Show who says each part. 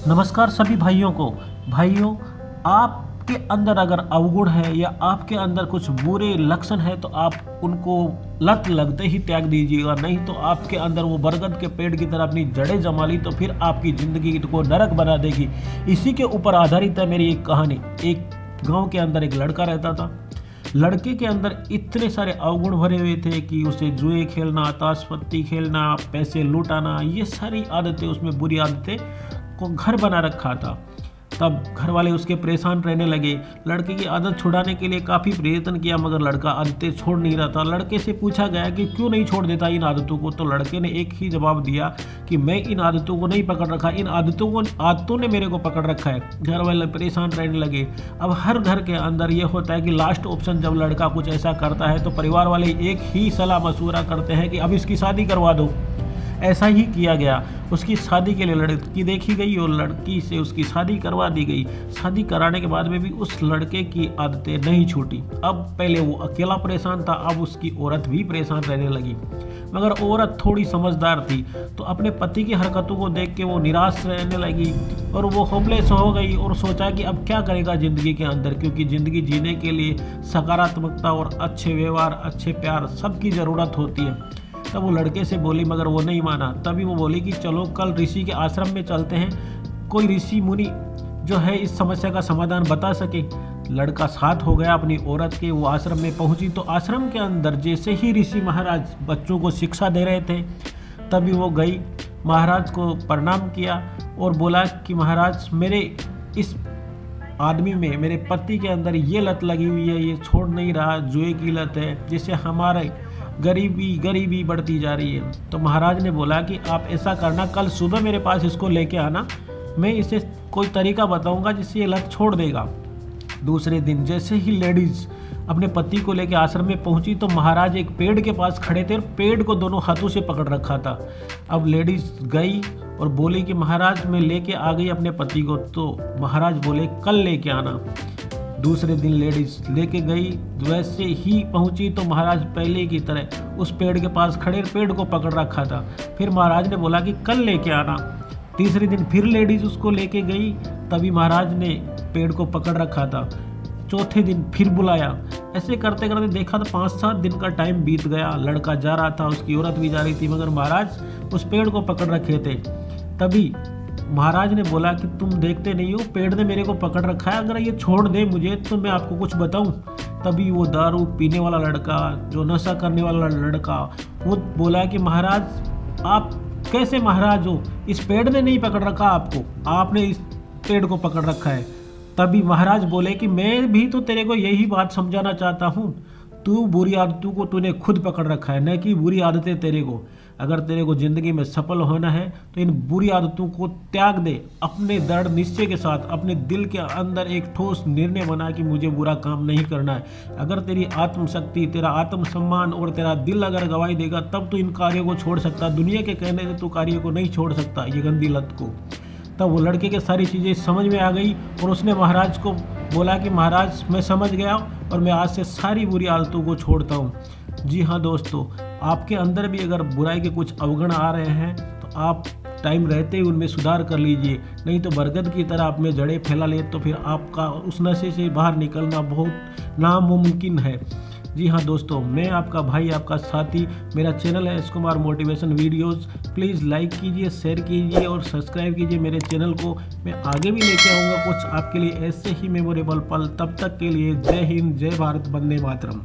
Speaker 1: नमस्कार सभी भाइयों को। भाइयों, आपके अंदर अगर अवगुण है या आपके अंदर कुछ बुरे लक्षण है तो आप उनको लत लगते ही त्याग दीजिएगा, नहीं तो आपके अंदर वो बरगद के पेड़ की तरह अपनी जड़ें जमा ली तो फिर आपकी ज़िंदगी को नरक बना देगी। इसी के ऊपर आधारित है मेरी एक कहानी। एक गांव के अंदर एक लड़का रहता था। लड़के के अंदर इतने सारे अवगुण भरे हुए थे कि उसे जुए खेलना, ताश पत्ती खेलना, पैसे लुटाना, ये सारी आदतें, उसमें बुरी आदतें को घर बना रखा था। तब घर वाले उसके परेशान रहने लगे। लड़के की आदत छुड़ाने के लिए काफ़ी प्रयत्न किया मगर लड़का आदतें छोड़ नहीं रहा था। लड़के से पूछा गया कि क्यों नहीं छोड़ देता इन आदतों को, तो लड़के ने एक ही जवाब दिया कि मैं इन आदतों को नहीं पकड़ रखा, इन आदतों ने मेरे को पकड़ रखा है। घर वाले परेशान रहने लगे। अब हर घर के अंदर ये होता है कि लास्ट ऑप्शन जब लड़का कुछ ऐसा करता है तो परिवार वाले एक ही सलाह मशूरा करते हैं कि अब इसकी शादी करवा दो। ऐसा ही किया गया। उसकी शादी के लिए लड़की देखी गई और लड़की से उसकी शादी करवा दी गई। शादी कराने के बाद में भी उस लड़के की आदतें नहीं छूटी। अब पहले वो अकेला परेशान था, अब उसकी औरत भी परेशान रहने लगी। मगर औरत थोड़ी समझदार थी तो अपने पति की हरकतों को देख के वो निराश रहने लगी और वो होपलेस हो गई और सोचा कि अब क्या करेगा ज़िंदगी के अंदर, क्योंकि ज़िंदगी जीने के लिए सकारात्मकता और अच्छे व्यवहार, अच्छे प्यार सबकी ज़रूरत होती है। तब वो लड़के से बोली मगर वो नहीं माना। तभी वो बोली कि चलो कल ऋषि के आश्रम में चलते हैं, कोई ऋषि मुनि जो है इस समस्या का समाधान बता सके। लड़का साथ हो गया अपनी औरत के। वो आश्रम में पहुंची तो आश्रम के अंदर जैसे ही ऋषि महाराज बच्चों को शिक्षा दे रहे थे तभी वो गई, महाराज को प्रणाम किया और बोला कि महाराज, मेरे इस आदमी में, मेरे पति के अंदर ये लत लगी हुई है, ये छोड़ नहीं रहा, जुए की लत है, जिससे हमारे गरीबी बढ़ती जा रही है। तो महाराज ने बोला कि आप ऐसा करना, कल सुबह मेरे पास इसको लेके आना, मैं इसे कोई तरीका बताऊंगा जिससे ये लत छोड़ देगा। दूसरे दिन जैसे ही लेडीज अपने पति को लेकर आश्रम में पहुंची तो महाराज एक पेड़ के पास खड़े थे और पेड़ को दोनों हाथों से पकड़ रखा था। अब लेडीज गई और बोली कि महाराज मैं लेके आ गई अपने पति को। तो महाराज बोले कल लेके आना। दूसरे दिन लेडीज लेके गई, वैसे ही पहुंची तो महाराज पहले की तरह उस पेड़ के पास खड़े पेड़ को पकड़ रखा था। फिर महाराज ने बोला कि कल लेके आना। तीसरे दिन फिर लेडीज उसको लेके गई, तभी महाराज ने पेड़ को पकड़ रखा था। चौथे दिन फिर बुलाया। ऐसे करते करते देखा तो 5-7 दिन का टाइम बीत गया। लड़का जा रहा था, उसकी औरत भी जा रही थी, मगर महाराज उस पेड़ को पकड़ रखे थे। तभी महाराज ने बोला कि तुम देखते नहीं हो, पेड़ ने मेरे को पकड़ रखा है, अगर ये छोड़ दे मुझे तो मैं आपको कुछ बताऊं। तभी वो दारू पीने वाला लड़का, जो नशा करने वाला लड़का, वो बोला कि महाराज आप कैसे महाराज हो, इस पेड़ ने नहीं पकड़ रखा आपको, आपने इस पेड़ को पकड़ रखा है। तभी महाराज बोले कि मैं भी तो तेरे को यही बात समझाना चाहता हूँ, तू बुरी आदतों को तूने खुद पकड़ रखा है, न कि बुरी आदतें तेरे को। अगर तेरे को ज़िंदगी में सफल होना है तो इन बुरी आदतों को त्याग दे। अपने दृढ़ निश्चय के साथ अपने दिल के अंदर एक ठोस निर्णय बना कि मुझे बुरा काम नहीं करना है। अगर तेरी आत्मशक्ति, तेरा आत्मसम्मान और तेरा दिल अगर गवाही देगा तब तो इन कार्यों को छोड़ सकता। दुनिया के कहने से तो कार्य को नहीं छोड़ सकता, ये गंदी लत को। तब वो लड़के के सारी चीज़ें समझ में आ गई और उसने महाराज को बोला कि महाराज मैं समझ गया और मैं आज से सारी बुरी आदतों को छोड़ता हूँ। जी हाँ दोस्तों, आपके अंदर भी अगर बुराई के कुछ अवगुण आ रहे हैं तो आप टाइम रहते ही उनमें सुधार कर लीजिए, नहीं तो बरगद की तरह आप में जड़ें फैला ले तो फिर आपका उस नशे से बाहर निकलना बहुत नामुमकिन है। जी हाँ दोस्तों, मैं आपका भाई, आपका साथी, मेरा चैनल है S Kumar motivation videos. Please like कीजिए, शेयर कीजिए और सब्सक्राइब कीजिए मेरे चैनल को। मैं आगे भी लेके आऊँगा कुछ आपके लिए ऐसे ही मेमोरेबल पल। तब तक के लिए जय हिंद, जय भारत, वंदे मातरम।